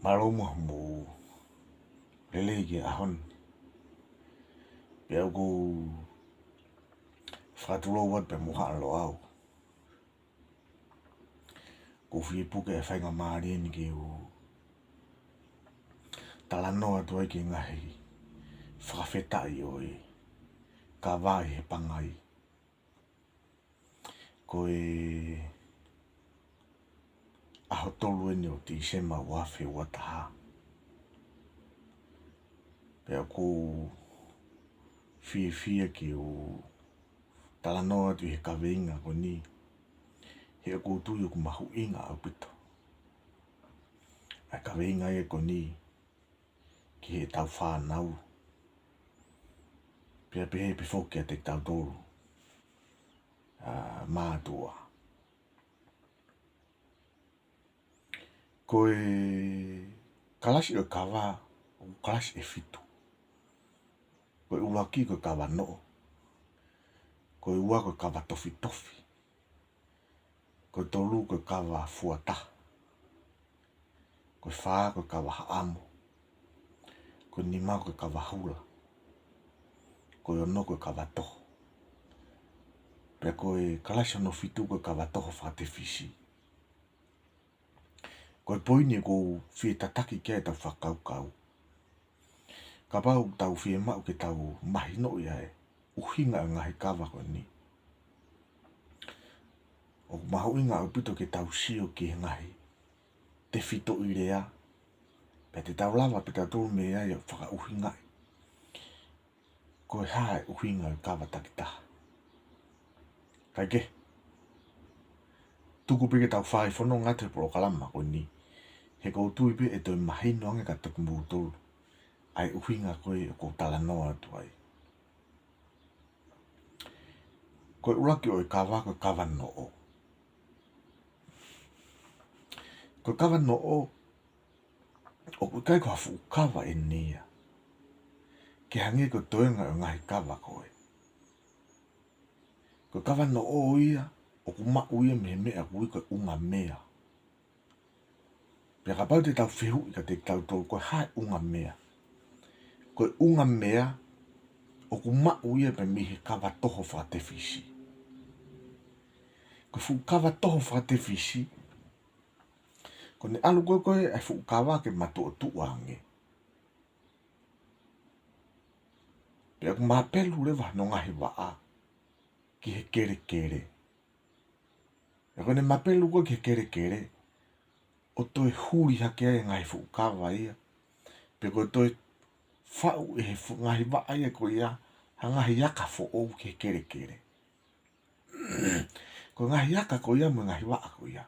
Maloma mo lelege ahon. Pea ko whatulo wat pe moha alo au. Ko whipuke e whainga maari ni ki u talanoa tu ai ki ngahi whakawhetai o e ka wai he pangai. Ko e aho tolu eni o ti sema wafe wataha. Pea ko whia ki o talanoa tu he ka weinga ko ni. He ko tui o ku mahu inga au pito. Ai ka weinga e ko ni ki he tau whanau. Pea pehe pe whokia te tau tolu. Mātua. Ko e kalasi o kawa o kalasi e fitu. Ko e ulaki ko kawa no. Ko e ua ko kawa tofi tofi. Ko tolu ko kawa fuata. Ko wha ko kawa haamo. Ko nima ko kawa hula. Ko ono ko kawa toho. Pea ko e kalasi no fitu ko kawa toho whate fisi. Ko e poini ko whie tataki kia e tau whakau kau. Ka pau tau whie mau ke tau mahino ia e. Uhinga ngahi kawa ko ni. O mahu inga au pito ke tau sio ki ngahi. Te fito i rea. Pea te tau lava pe tau tolu me ia e whaka uhinga. Ko e hae uhinga i kawa takitaha. Kai ke. Tuku peke tau whai whono ngate pro kalama ko ni. He kou tui pe e toi mahino ange ka tuku mūtolu. Ai uhinga koe ko talanoa tu ai. Ko e uraki o e kawa ko kawa no o. Ko kawa no o. O ku kai ko hafu kawa e nia. Ke hange ko toenga o ngahi kawa koe. Ko kawa no o ia. O ku mau ia me mea kui ko unga mea. Pea ka pau te tau whihu i ka te tau tolu ko hae unga mea. Ko unga mea. O ku mau ia pe mihi kawa toho whate fisi. Ko fu kawa toho whate fisi. Ko ne alu koe koe e fu kawa ke matu o tuange. Pea ku mapelu lewa no ngahi waa. Ki he kere kere. E kone mapelu koe ki he kere kere. O toi huri hake ai ngahi fu kawa ia. Pe ko toi whau e he ngahi waa ia ko ia. Ha ngahi yaka fo ou ki he kere kere. Ko ngahi yaka ko ia mo ngahi waa ko ia.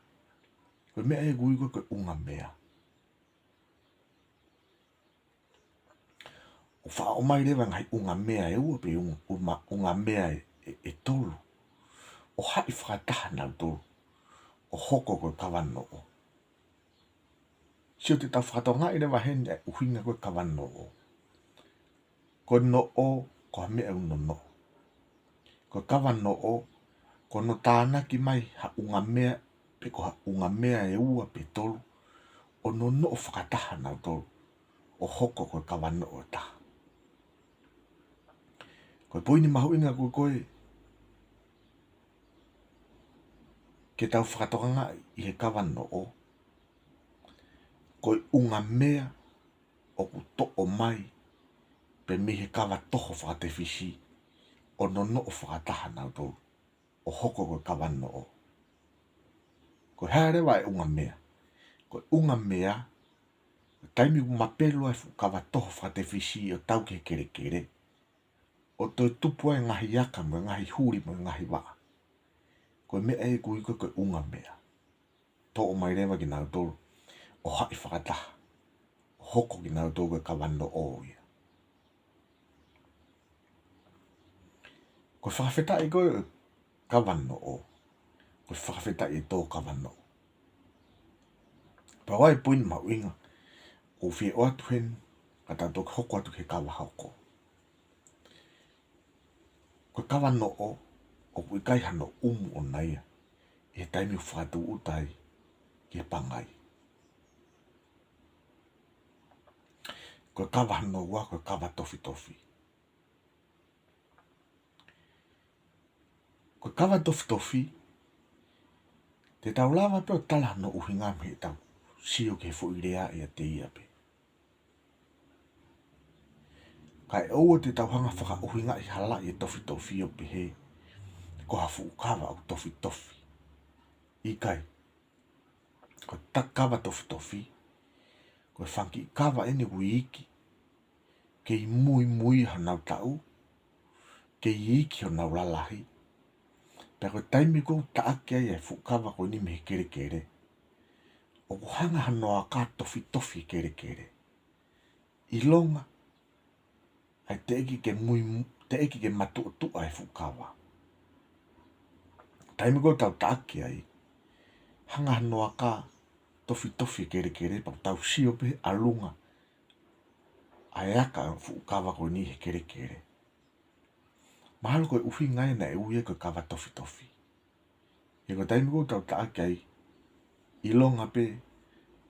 Ko mea e gui koe unga mea. O wha o mai rewa ngai unga mea e ua pe unga mea e tolu. O hai whakataha nau tolu. O hoko koe kawano o. Sio te tau whakatonga i rewa hene e uhinga koe kawano o. Ko no o ko mea uno no. Ko kawano o ko no tāna ki mai ha unga mea pe ko ha unga mea e ua pe tolu. O no no whakataha nau tolu. O hoko koe kawano o taha. Koe poini mahu inga koe koe. Ke tau whakatokanga i he kawano o. Koe unga mea o ku to o mai. Pe mihi kawa toho whakate fisi. O no no whakataha nau tolu. O hoko koe kawano o. Koe haerewa e unga mea. Koe unga mea. Taimi ku mapelu ai kawa toho whakate fisi o tau ke kere kere. O toi tupu ai ngahi yaka mo ngahi huri mo ngahi waa. Koe mea e kui koe unga mea. To o mai rewa ki nau tolu. O hai whakataha. O hoko ki nau tolu koe kawano o ia. Koe whakawheta i koe kawano o. Koe whakawheta i tō kawano o. Pawai poin mau inga. O whie o atu hen. Ka tau tō hoko atu he kawa hoko. Koe kawano o. O kui kai hano umu o naia. E taimi whakatu utai. Ki he pangai. koe kawa hano ua, koe kawa tofi tofi. Koe kawa tofi tofi, te tau lava pe o tala no uhinga me tau sio ke fo irea ia te ia pe. Kai oua te tau hanga whaka uhinga i hala i tofi tofi o pe he, ko hafu ukawa au tofi tofi. I kai, ko tak kawa tofi tofi, ko whanki kawa ene wiki, ke i mui hanau tau, ke i iki hanau lalahi, pe ko taimi kou taake ai e fukawa ko ni me kere kere, o ko hanga hanoa ka tofi tofi kere kere. I longa, ai te eki ke matu o tua e fukawa. Taimi kou tau taake ai, hanga hanoa ka tofi tofi kere kere, pa tau siope alunga, ai aka fukawa ko ni he kere kere. Mahalo koe uhi ngai na e uye koe kawa tofi tofi. E ko taimi kou tau taake ai, ilonga pe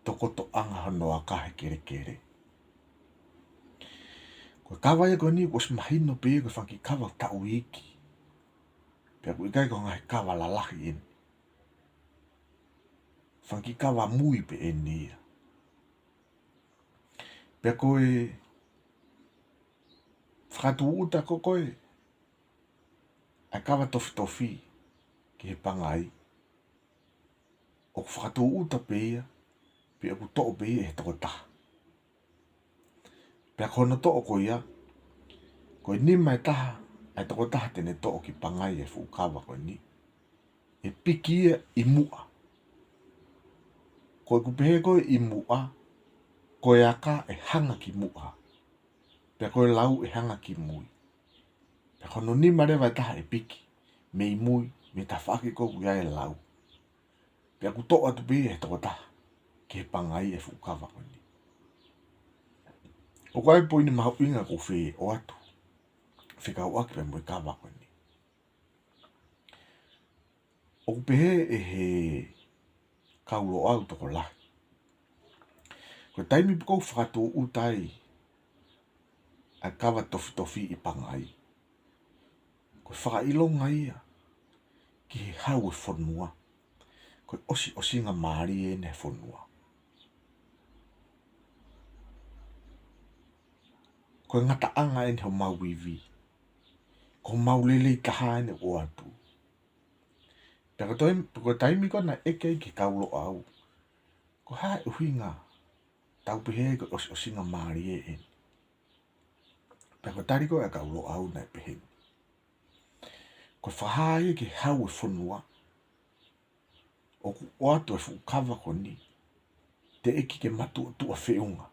tokoto anga hanoa ka he kere kere. Koe kawa ia koe ni kos mahino pe koe whanki kawa tau iki. Pea koe ikai ko ngai kawa lalahi eni. Whanki kawa mui pe eni ia. Pea koe whakatu uta ko koe ai kawa tofi tofi ki he pangai. O whakatu uta pe ia, pe aku to'o pe ia he toko taha. Pea kono to'o ko ia, koe ni mai taha, ai toko taha tene to'o ki pangai e fukawa koe ni. E piki ia i mua. Koe kupehe koe i mua, koe aka e hanga ki mua. Pea koe lau e hanga ki mui. Pea kono ni mare vai taha e piki, me i mui, me ta whaki koe kuia e lau. Pea ku to'o atu pe ia he toko taha, ki he pangai e fukawa koe ni. O kai po ini mahu inga ko whi o atu. Whika o aki pe mui kawa koe ni. O kupehe e he kaulo au toko lahi. Koe taimi kou whakatu utai a kawa tofi tofi i pangai. Koe whakailonga ia ki he hau e whanua. Koe osi nga maari e ne whanua. Koe ngata anga e ne ho mau wiwi. Ko mau lele taha e ne o atu. Pea koe taimi koe na eke ki kaulo au. Ko hae uhinga tau pehe koe osi nga maari e eni. Pea koe tari koe a kaulo au na e pehe. Koe whahae ki hau e whanua. O ku o atu e fukawa ko ni. Te eki ke matu o tua whiunga.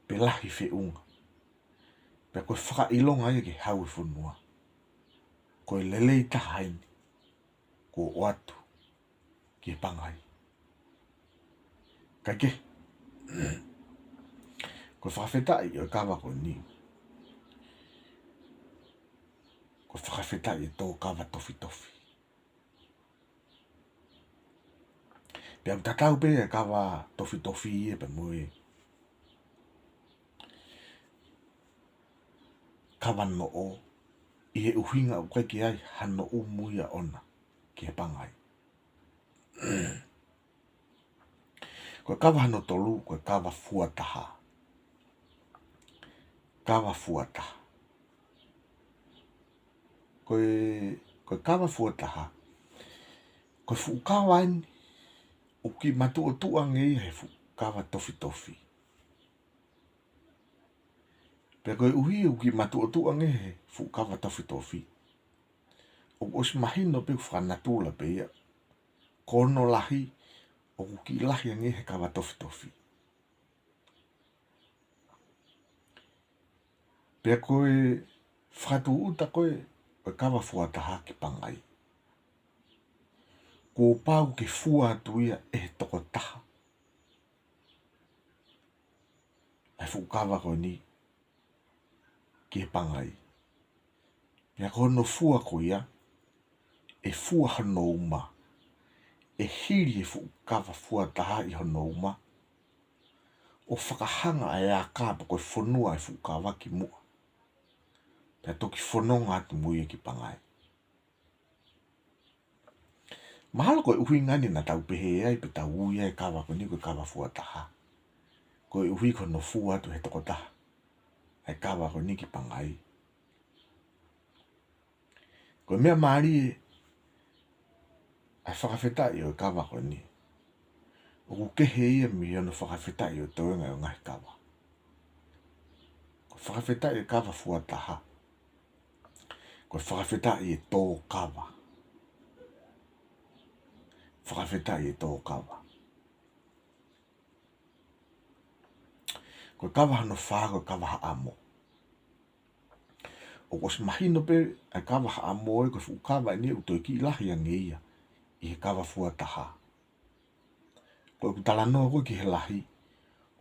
Pe lahi whiunga. Pea koe whakailonga ia ki hau e whanua. Koe lelei tahaini. Ko o atu. Ki he pangai. Kaike. Koe whakawhetai o kawa ko ni. Koe whakawhetai e tō kawa tofi tofi. Pea tatau pe e kawa tofi tofi e pe mui. Kawa no o. I he uhinga o kai ki ai hano umuia ona. Ki he pangai. Koe kawa hano tolu, koe kawa fuataha. Kawa fuataha. Koe kawa fuataha. Koe fukawa ni. O ki matu o tuange i he fukawa tofi tofi. Pea koe uhi o ki matu o tuange he fukawa tofi tofi. O os mahino pe whanatula pe ia. Kono lahi. O ki lahi ange he kawa tofi tofi. Pea koe whakatu uta koe kawa fuataha ki pangai. Ko pau ke fua atu ia e toko taha. Ai fukawa koe ni ki he pangai. Pea kono fua ko ia e fua hano uma. E hiri e fukawa fuataha i hano uma. o whakahanga e a kāpa koe whanua e whukawa ki mua. Pea toki whanonga atu mui e ki pangai. Mahala koe uhi ngani na tau pehe ai pe tau ui e kawa ko ni koe kawa fuataha. Koe uhi ko no fu atu he toko taha. E kawa ko ni ki pangai. Koe mea maari e whakawheta i o kawa ko ni. O ku kehe ia mi ono whakawheta i o toenga o ngahi kawa. Koe whakawheta i o kawa fuataha. Koe whakawheta i e tō kawa. Whakawheta i e tō kawa. Koe kawa hano whāgo kawa ha amo. O kos mahino pe ai kawa ha amo e koe whukawa e ni utoi ki ilahi ange ia. I he kawa fuataha. Koe kutalanoa koe ki he lahi.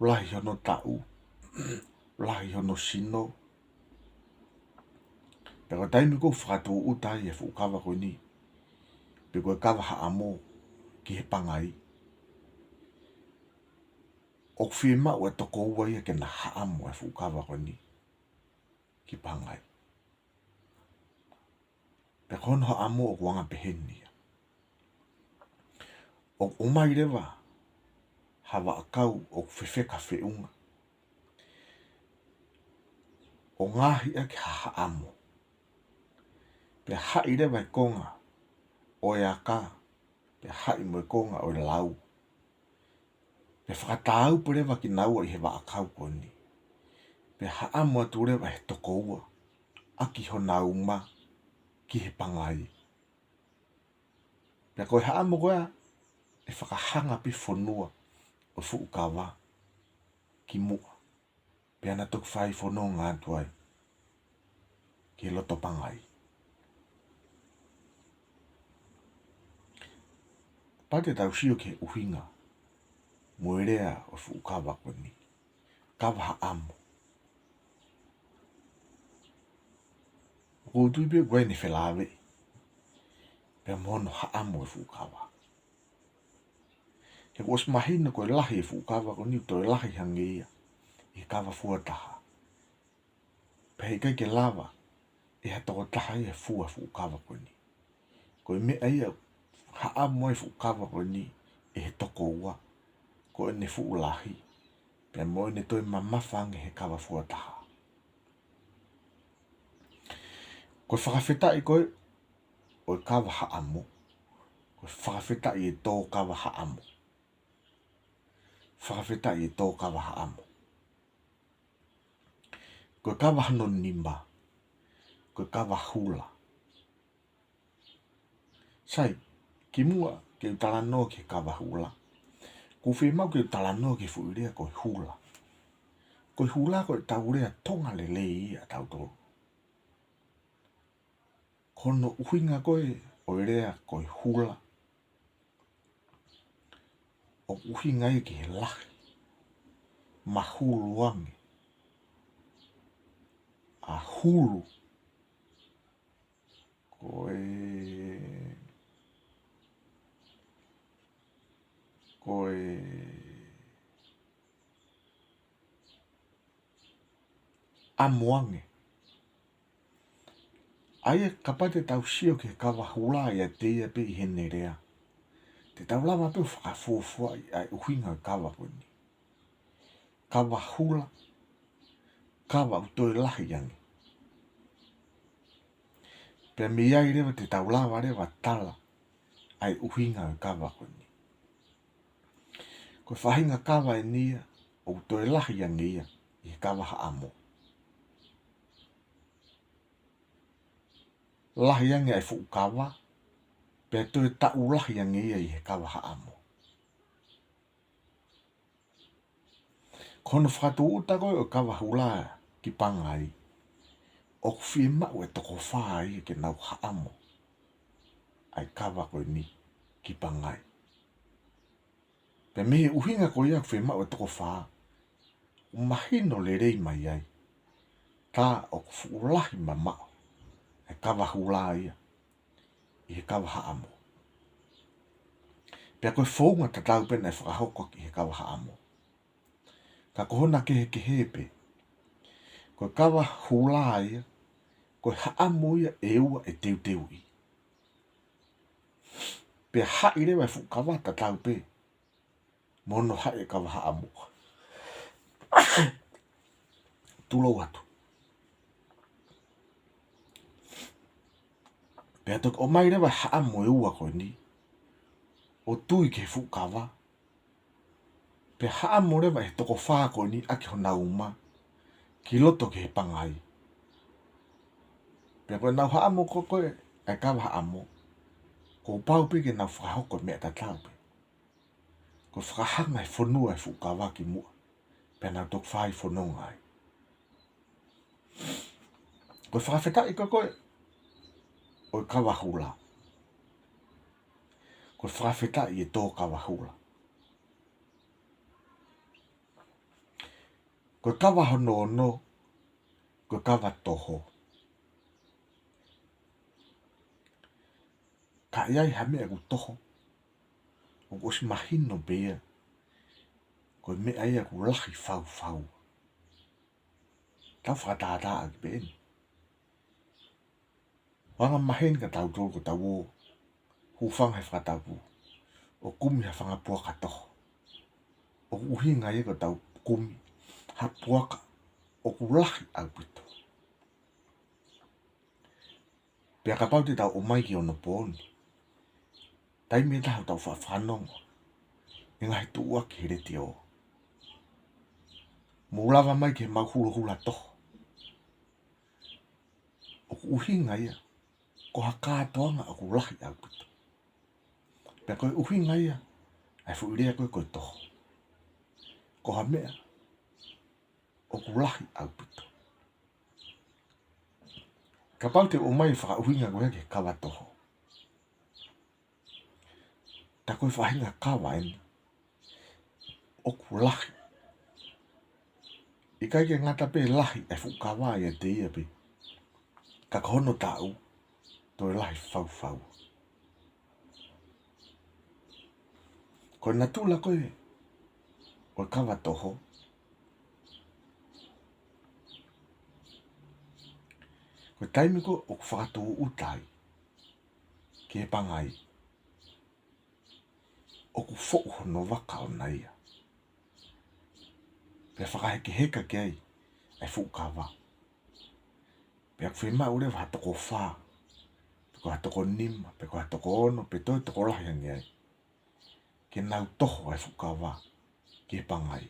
Lahi hono tau. Lahi hono sino. Pero taimi ko whakatu utai e whukawa koe ni. Pe koe kawa ha amo ki he pangai. O whima ua toko ua ia ke na ha amo e whukawa koe ni. Ki pangai. Pe kono ha amo o kuanga peheni. O umai rewa. Hawa akau o whiwheka whiunga. O ngahi ake ha amo. Pe hai rewa i konga. O e aka. Pe hai mo i konga o e lau. Pe whakatau po rewa ki naua i he wa akau koni. Pe ha amo atu rewa he toko ua. Aki ho nauma. Ki he pangai. Pe koe ha amo koea. E whakahanga pi whanua. O whukawa. Ki mua. Pe ana tuk whai whanua ngā tuai. Ki loto pangai. Pate tau sio ke uhinga. Moerea o whukawa koni. Kawa ha amo. Ko tuipe koe ni whelawe. Pe mono ha amo e whukawa. He kos mahina koe lahi e whukawa koni toi lahi hangeia. I kawa fuataha. Pe hei kai ke lawa. E ha toko taha i e fua whukawa koni. Koe mea ia ha amo e whukawa koni. E he toko ua. Koe ne fuu lahi. Pe moe ne toi mamafange he kawa fuataha. Koe whakawheta i koe. O e kawa ha amo. Koe whakawheta i e tō kawa ha amo. Whakawheta i e tō kawa ha amo. Koe kawa hano nimba. Koe kawa hula. Sai, ki mua ke utalanoa ke kawa hula. Ko whemau ke utalanoa ke fuirea koe hula. Koe hula koe taurea tonga lele ia tau tō. Kono uhinga koe oirea koe hula. O uhinga i ke he lahi. Mahulu wange. A hulu. Koe amoange. Aia kapate tau sio ke kawa hula ia te ia pe i hene rea. Te tau lama pe whakafofua i ai uhinga kawa koni. Kawa hula. Kawa utoi lahi yangi. Pea mi ai rewa te tau lama rewa tala. Ai uhinga kawa koni. Koe whahinga kawa e nia. O utoi lahi yangi ia. I kawa ha amo. Lahi yangi ai fuku kawa. Pea toi tau lahi yangi ia i he kawa ha amo. Kono whakatu uta koe o kawa hula ki pangai. O kuwhi mau e toko whai ke nau ha amo. Ai kawa koe ni ki pangai. Pe mehe uhinga koe ia kuwhi mau e toko whai. Umahino le rei mai ai. Tā o kuwhi lahi ma mau. E kawa hula ia. I he kawa ha amo. Pea koe whaunga ta tau pena e whakahoko ki he kawa ha amo. Ka kohona ke hepe. Ko kawa hula ia. Ko haamu ia e ua e teu i. Pe hai rewa fu kawa ta tau pe. Mono hai kawa haamu. Tulo watu. Pe atok o mai rewa haamu e ua koe ni. O tui ke fu kawa. Pe haamu rewa e toko whaa koe ni ake ho nauma. Ki loto ke he pangai. Pe koe nau haamu koe e kawa haamu. Ko pau pe ke nau whahoko mea ta tau pe. Ko whahanga e whanua e fu kawa ki mua. Pe nau tok whai whanonga ai. Ko whakawheta i koe. O kawa hula. Ko whakawheta i e tō kawa hula. Ko kawa hono no. Ko kawa toho. Ka iai hamea ku toho. O ko si mahino bea. Ko mea ia ku lahi whau. Tau whakatātaa aki bēni. Wanga mahen ka tau tō ko tau o. Hufanga he whakatau. O kumi ha whangapua ka toho. O uhinga ia ko tau kumi. Ha puaka. O ku lahi au pito. Pea ka pau te tau o mai ki ono pōni. Tai me tahu tau whanongo. E ngahi tua ki here te o. Mūlawa mai ke mau hula toho. O ku uhinga ia. Ko ha kātoanga o ku lahi au pito. Pea koe uhinga ia. Ai fuirea koe toho. Ko ha mea. O ku lahi au pito. Ka pau te o mai whaka uhinga koe ke kawa toho. Ta koe whahinga kawa eni. O ku lahi. I kai ke ngata pe lahi e fukawa ia te ia pe. Ka kohono tau. Toi lahi whau. Koe natula koe. O kawa toho. Koe taimiko o ku whakatō utai. Ke he pangai. O ku whou hono waka o naia. Pea whakaheke heka ke ai. Ai fukawa. Pea ku whema ure wa hatoko whaa. Pe ko hatoko nima. Pe ko hatoko ono. Pe toi toko lahi angi ai. Ke nau toho ai fukawa. Ke he pangai.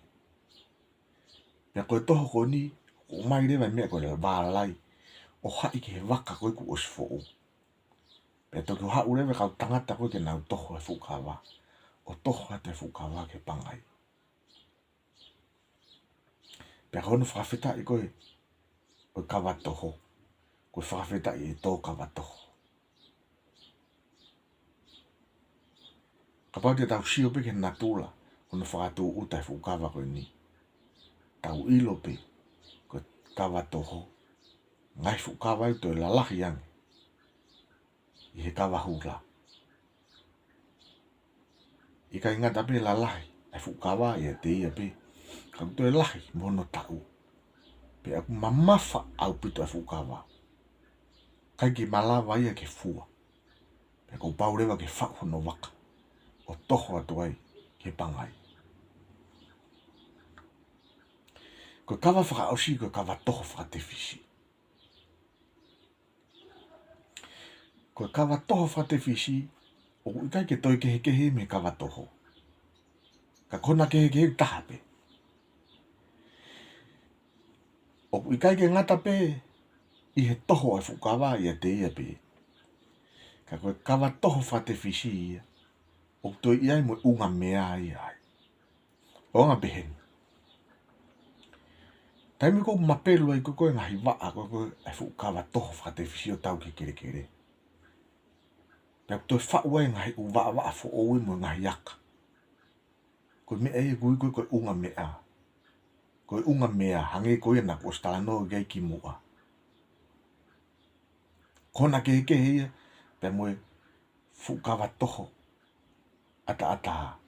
Pea koe toho ko ni. Ko mai rewa mea koe le wālai. O hai ke he waka koe ku osi whou. Pea toki o hau rewa kau tangata koe ke nau toho ai fukawa. O toho ate fukawa ke pangai. Pea kono whakawheta i koe. O kawa toho. Koe whakawheta i e tō kawa toho. Ka pau te tau sio pe ke natula. Kono whakatō utai fukawa koe ni. Tau ilo pe. Koe kawa toho. Ngai fukawa i toi lalahi angi. I he kawa hula. I kai ngata pe lalahi. Ai fukawa i a te ia pe. Ka toi lahi mono tau. Pe aku mamafa au pito ai fukawa. Kai ki malawa ia ke fua. Pe ko pau rewa ke whau hono waka. O toho atu ai ke pangai. Ko kawa whakaosi ko kawa toho whakatewhisi. Ko kawa toho whakatewhisi. O ikai ke toi kehe me kawa toho. Ka kona kehe tahape. O ikai ke ngata pe. I he toho ai fukawa i a te ia pe. Ka koe kawa toho whakatewhisi ia. O toi iai mo unga mea ai. O ngā behen. Taimi ko mapelu ai koe ngahi waa koe ai fukawa toho whakatewhisi o tau ke kere. Pea toi whau ai ngahi u waa fo oui mo ngahi aka. Koe mea ia koe unga mea. Koe unga mea hange koe na ko stala gai ki mua. Kona ke ia. Pea moe fukawa toho. Ata.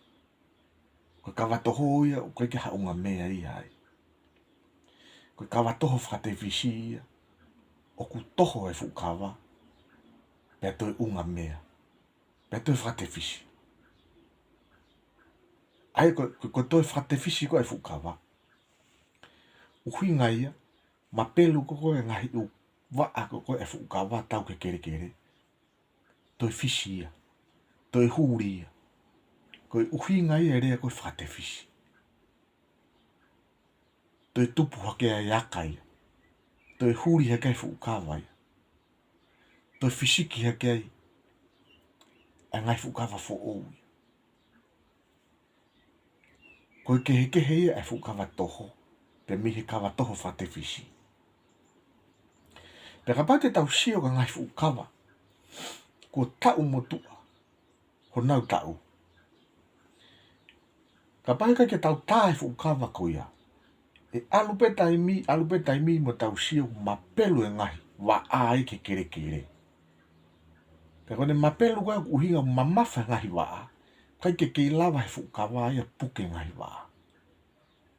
Koe kawa toho ia o koe ke haunga mea ia ai. Koe kawa toho whakatewhisi ia. O ku toho e whukawa. Pea toi unga mea. Pea toi whakatewhisi. Ai koe toi whakatewhisi koe e whukawa. Uhui ngai ma pelu ko koe ngahi u waa ko koe e whukawa tau ke kere kere. Toi whisi ia. Toi huri ia. Koe uhui ngai e rea koe whakatewhisi. Toi tupu hake ai akai. Toi huri hake ai whukawa ia. Toi fisiki hake ai. E ngai whukawa fo ou ia. Koe ke hei e whukawa toho. Pe mihi kawa toho whakatewhisi. Pe ka pate tau sio ka ngai whukawa. Ko tau motua. Ho nau tau. Ka pate ke tau tae whukawa ko ia. E alupeta mi mo tau sio mapelu e ngahi. Wa ai ke kere kere. Pe kone mapelu kwa uhinga mamafa ngahi waa. Kai ke lawa he whukawa ia puke ngahi waa.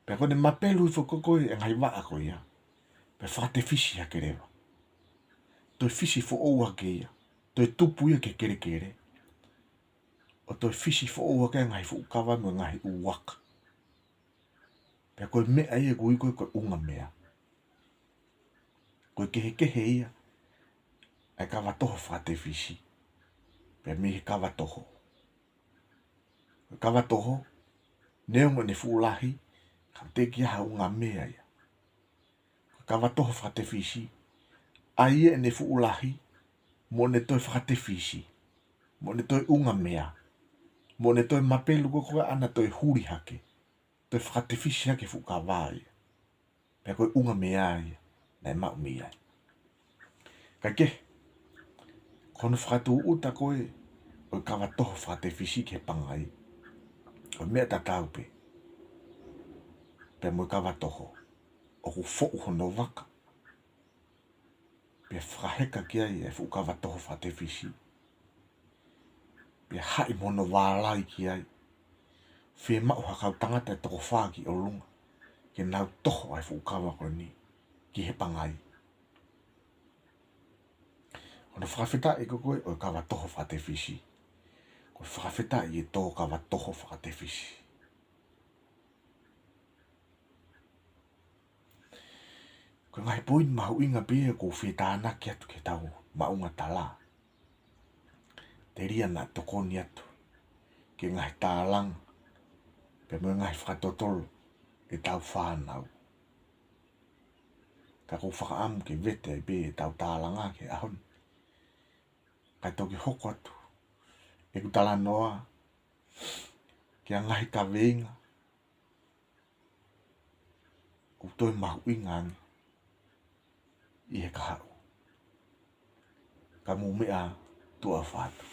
Pe kone mapelu i whukoko e ngahi waa ko ia. Pe whakatewhisi hake rewa. Toi fisi fo ou hake ia. Toi tupu ia ke kere kere. O toi fisi fo ou hake ngahi whukawa mo ngahi uwaka. Pe koe mea ia kui koe unga mea. Koe kehe ia. E kawa toho whakatewhisi. Pe mihi kawa toho. Koe kawa toho. Neongo ne fuulahi. Ka teki aha unga mea ia. Koe kawa toho whakatewhisi. Aie ne fuulahi. Mo ne toi whakatewhisi. Mo ne toi unga mea. Mo ne toi mapelu ko koe ana toi huri hake. Toi whakatewhisi hake whukawa ia. Pe koe unga mea ia. Nei mau mea. Ka ke. Kono whakatu uta koe. Koe kawa toho whakatewhisi ke pangai. Koe mea tatau pe. Pe mo kawa toho. O ku fo hono waka. Pe whakaheka ki ai e whukawa toho whakatewhisi. Pe hai mono wālai ki ai. Whē mau hakau tangata e toko whāki o lunga. Ke nau toho ai whukawa koe ni. Ki he pangai. Kono whakawhita e koe o kawa toho whakatewhisi. Koe whakawhita i e tō kawa toho whakatewhisi. Koe ngai poin mahu inga pia ko whetana ki atu ke tau maunga tala. Te ria na tokoni atu. Ke ngai tālang. Pe mo ngai whakatotolo. E tau whanau. Ka kou whakaamu ke vete e be e tau tālanga ke ahon. Kai toki hoko atu. E kutala noa. Ke ngai ka veinga. Kutoi mahu inga angi. I he kahau. Ka mu mea tua whatu.